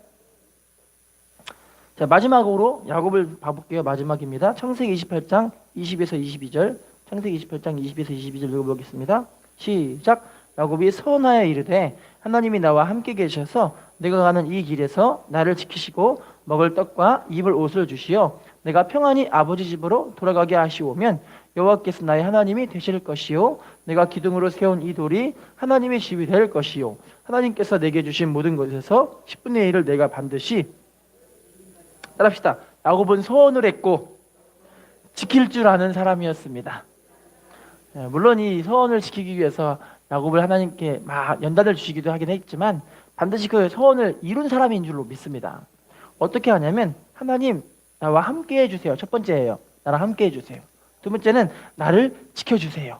자, 마지막으로 야곱을 봐볼게요. 마지막입니다. 창세기 28장 20에서 22절. 창세기 28장 20에서 22절 읽어보겠습니다. 시작. 야곱이 서원하여 이르되, 하나님이 나와 함께 계셔서 내가 가는 이 길에서 나를 지키시고 먹을 떡과 입을 옷을 주시어 내가 평안히 아버지 집으로 돌아가게 하시오면 여호와께서 나의 하나님이 되실 것이요 내가 기둥으로 세운 이 돌이 하나님의 집이 될 것이요 하나님께서 내게 주신 모든 것에서 10분의 1을 내가 반드시, 따라합시다. 야곱은 서원을 했고 지킬 줄 아는 사람이었습니다. 물론 이 서원을 지키기 위해서 야곱을 하나님께 막 연단을 주시기도 하긴 했지만 반드시 그 서원을 이룬 사람인 줄로 믿습니다. 어떻게 하냐면, 하나님 나와 함께 해주세요. 첫 번째예요. 나랑 함께 해주세요. 두 번째는 나를 지켜주세요.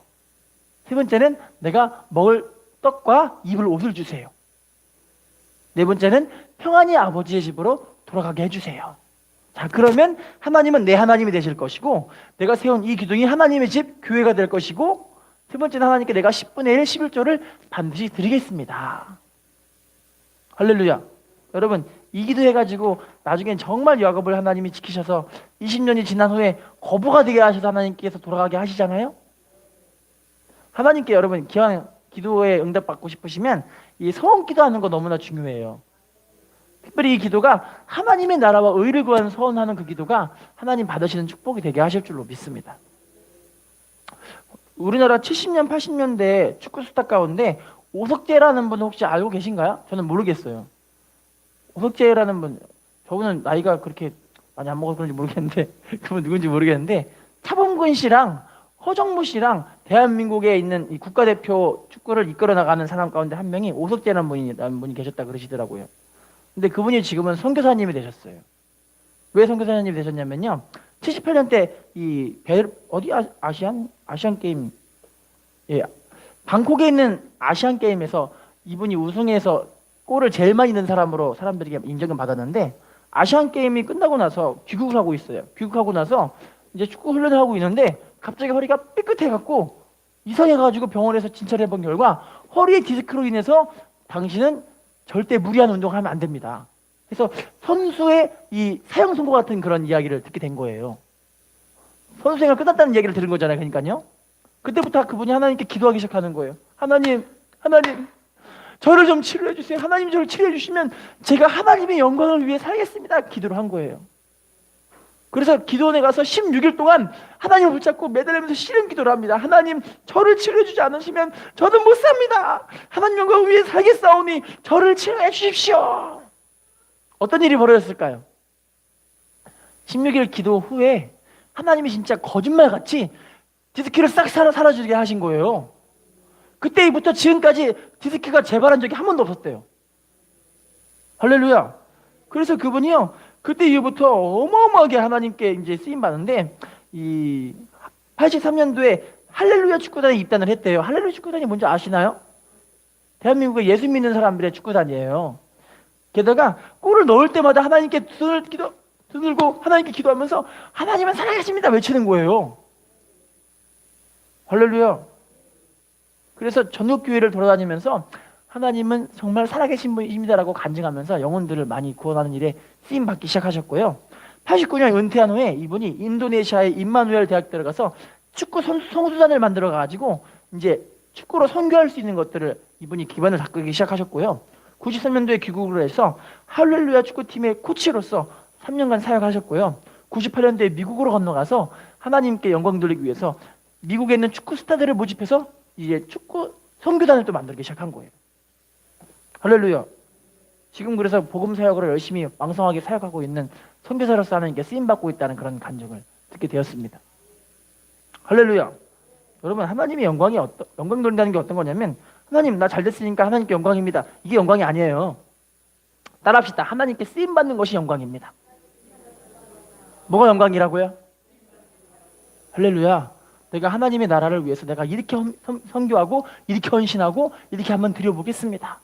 세 번째는 내가 먹을 떡과 입을 옷을 주세요. 네 번째는 평안히 아버지의 집으로 돌아가게 해주세요. 자, 그러면 하나님은 내 하나님이 되실 것이고 내가 세운 이 기둥이 하나님의 집, 교회가 될 것이고, 세 번째는 하나님께 내가 10분의 1, 11조를 반드시 드리겠습니다. 할렐루야. 여러분, 이 기도해가지고 나중엔 정말 야곱을 하나님이 지키셔서 20년이 지난 후에 거부가 되게 하셔서 하나님께서 돌아가게 하시잖아요. 하나님께 여러분 기왕 기도에 응답받고 싶으시면 이 서원 기도하는 거 너무나 중요해요. 특별히 이 기도가 하나님의 나라와 의를 구하는 서원하는 그 기도가 하나님 받으시는 축복이 되게 하실 줄로 믿습니다. 우리나라 70년, 80년대 축구 스타 가운데 오석재라는 분 혹시 알고 계신가요? 저는 모르겠어요. 오석재라는 분, 저분은 나이가 그렇게 많이 안 먹어서 그런지 모르겠는데 그분 누군지 모르겠는데, 차범근 씨랑 허정무 씨랑 대한민국에 있는 이 국가대표 축구를 이끌어 나가는 사람 가운데 한 명이 오석재라는 분이 계셨다 그러시더라고요. 근데 그분이 지금은 선교사님이 되셨어요. 왜 선교사님이 되셨냐면요, 78년 때 아시안 게임, 방콕에 있는 아시안 게임에서 이분이 우승해서 골을 제일 많이 넣은 사람으로 사람들에게 인정을 받았는데, 아시안 게임이 끝나고 나서 귀국을 하고 있어요. 귀국하고 나서 이제 축구 훈련을 하고 있는데 갑자기 허리가 삐끗해갖고 이상해가지고 병원에서 진찰해 본 결과 허리의 디스크로 인해서 당신은 절대 무리한 운동을 하면 안 됩니다. 그래서 선수의 이 사형 선고 같은 그런 이야기를 듣게 된 거예요. 선수 생활 끝났다는 얘기를 들은 거잖아요. 그러니까요. 그때부터 그분이 하나님께 기도하기 시작하는 거예요. 하나님, 저를 좀 치료해 주세요. 하나님 저를 치료해 주시면 제가 하나님의 영광을 위해 살겠습니다. 기도를 한 거예요. 그래서 기도원에 가서 16일 동안 하나님을 붙잡고 매달리면서 시름 기도를 합니다. 하나님 저를 치료해 주지 않으시면 저는 못 삽니다. 하나님 영광을 위해 살겠사오니 저를 치료해 주십시오. 어떤 일이 벌어졌을까요? 16일 기도 후에 하나님이 진짜 거짓말같이 디스키를 싹 사라지게 하신 거예요. 그때부터 지금까지 디스키가 재발한 적이 한 번도 없었대요. 할렐루야. 그래서 그분이요, 그때 이후부터 어마어마하게 하나님께 이제 쓰임 받는데, 이 83년도에 할렐루야 축구단에 입단을 했대요. 할렐루야 축구단이 뭔지 아시나요? 대한민국의 예수 믿는 사람들의 축구단이에요. 게다가 골을 넣을 때마다 하나님께 두 들고 하나님께 기도하면서 하나님은 살아계십니다 외치는 거예요. 할렐루야. 그래서 전국 교회를 돌아다니면서 하나님은 정말 살아계신 분이십니다라고 간증하면서 영혼들을 많이 구원하는 일에 쓰임 받기 시작하셨고요. 89년 은퇴한 후에 이분이 인도네시아의 임마누엘 대학 들어가서 축구 선수단을 만들어 가지고 이제 축구로 선교할 수 있는 것들을 이분이 기반을 닦기 시작하셨고요. 93년도에 귀국을 해서 할렐루야 축구팀의 코치로서 3년간 사역하셨고요. 98년도에 미국으로 건너가서 하나님께 영광 돌리기 위해서 미국에 있는 축구 스타들을 모집해서 이제 축구 선교단을 또 만들기 시작한 거예요. 할렐루야. 지금 그래서 복음 사역을 열심히 왕성하게 사역하고 있는 선교사로서 하나님께 쓰임 받고 있다는 그런 간증을 듣게 되었습니다. 할렐루야. 여러분, 하나님의 영광이 영광 돌린다는 게 어떤 거냐면, 하나님 나 잘 됐으니까 하나님께 영광입니다. 이게 영광이 아니에요. 따라합시다. 하나님께 쓰임 받는 것이 영광입니다. 뭐가 영광이라고요? 할렐루야. 내가 하나님의 나라를 위해서 내가 이렇게 선교하고 이렇게 헌신하고 이렇게 한번 드려보겠습니다.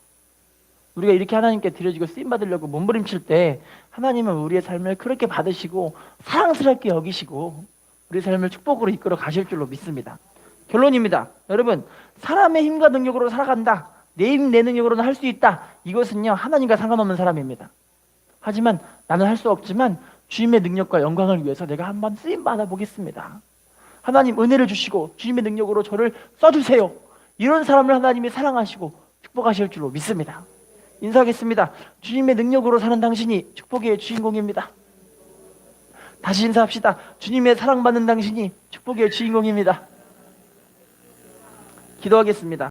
우리가 이렇게 하나님께 드려지고 쓰임 받으려고 몸부림칠 때 하나님은 우리의 삶을 그렇게 받으시고 사랑스럽게 여기시고 우리의 삶을 축복으로 이끌어 가실 줄로 믿습니다. 결론입니다. 여러분, 사람의 힘과 능력으로 살아간다. 내 힘, 내 능력으로는 할 수 있다. 이것은요, 하나님과 상관없는 사람입니다. 하지만 나는 할 수 없지만 주님의 능력과 영광을 위해서 내가 한번 쓰임 받아보겠습니다. 하나님 은혜를 주시고 주님의 능력으로 저를 써주세요. 이런 사람을 하나님이 사랑하시고 축복하실 줄로 믿습니다. 인사하겠습니다. 주님의 능력으로 사는 당신이 축복의 주인공입니다. 다시 인사합시다. 주님의 사랑받는 당신이 축복의 주인공입니다. 기도하겠습니다.